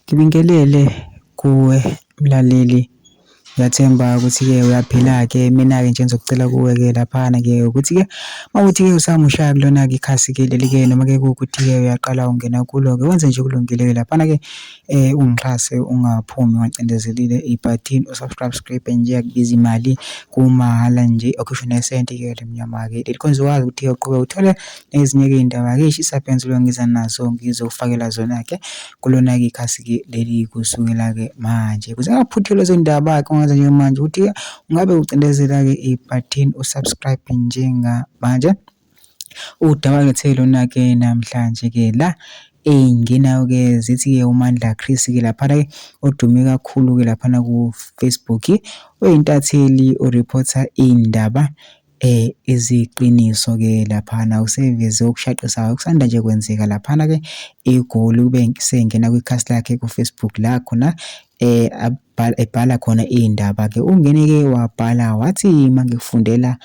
Ngibingelele kuwe mlaleli, ngiyathemba ukuthi-ke uyaphila-ke. Mina-ke nje ngizokucela kuwe-ke laphana-ke ukuthi-ke mawukuthi-ke usamusha kulona-ke ikhasi-ke leli-ke noma-ke kuwukuthi-ke uyaqala ungena kulo-ke wenze nje kulungile-ke laphana-ke ungixhase ungaphumi ungacindezelile ibhathini u-subscribe nje akubiza imali kumahhala nje okhishwa nesenti-ke lemnyama-ke leli khona uzokwazi ukuthi-ke uqhubeke uthole nezinye-ke iy'ndaba-ke ey'shisa ngiza nazo ngizokufakela zona-ke kulona-ke ikhasi-ke leli kusukela-ke manje ukuze ungaphuthelwa izindaba-ke ongenza njengamanje ukuthi-ke ungabe ucindezela-ke ibhathini u-subscribe njengamanje. Udaba lethe lona-ke namhlanje-ke la ey'ngenayo-ke zithi-ke uMandla Chris-ke laphana-ke odume kakhulu-ke laphana ku-Facebook oyintatheli oreporter iy'ndaba eziqiniso-ke laphana useveze okushaqisayo okusanda nje kwenzeka laphana-ke eGoli kube sengena kwikhasi lakhe ku-Facebook la khona ebhala khona iy'ndaba-ke ungene-ke wabhala wathi mangikufundela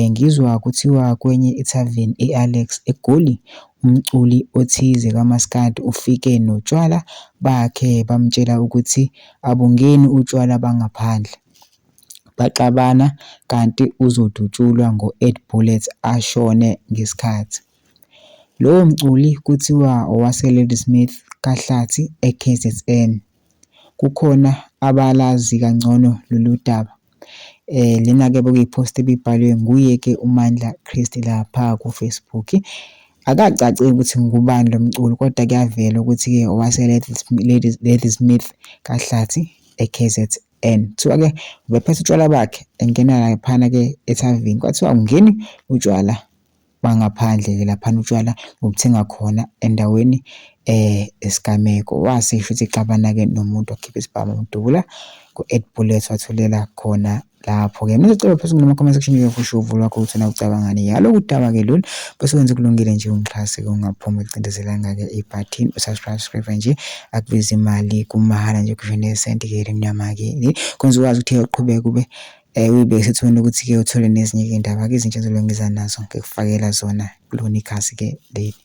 ngizwa kuthiwa kwenye ithaveni e-Alex eGoli umculi othize kaMaskandi ufike notshwala bakhe bamtshela ukuthi abungeni utshwala bangaphandle. Baxabana kanti uzodutshulwa ngo-8 bullets ashone ngesikhathi. Lowo mculi kuthiwa owase-Ladysmith kaHlathi e-KZN. Kukhona abalazi kangcono lolu daba. Lena-ke bekuyipost ebibhalwe nguye-ke uMandla Chris lapha ku-Facebook. Akacaci ukuthi ngubani lo mculi kodwa kuyavela ukuthi-ke owase-Ladysmith kaHlathi e-KZN. Kuthiwa-ke ubephethe utshwala bakhe engena laphana-ke ethaveni kwathiwa ungeni utshwala bangaphandle-ke laphana utshwala obuthenga khona endaweni esigameko wasesho ukuthi xabana-ke nomuntu wakhipha isibhamu wamdubula ku-8 bullets wathulela khona lapho-ke. Mina ngicela phezulu noma-comment section kusho uvo lwakho ukuthi na ucabangani yalolu daba-ke lolu bese wenze kulungile nje ungixhase-ke ungaphumi ucindezelanga-ke ibhathini usubscribe nje akubiza imali kumahhala nje kusho nesenti-ke lemnyama-ke kwenza ukwazi ukuthi uqhubeke kube uyibeke sethweni ukuthi-ke uthole nezinye iy'ndaba-ke izintsha ezizobe ngiza nazo ngikufakela zona kulona ikhasi-ke leli.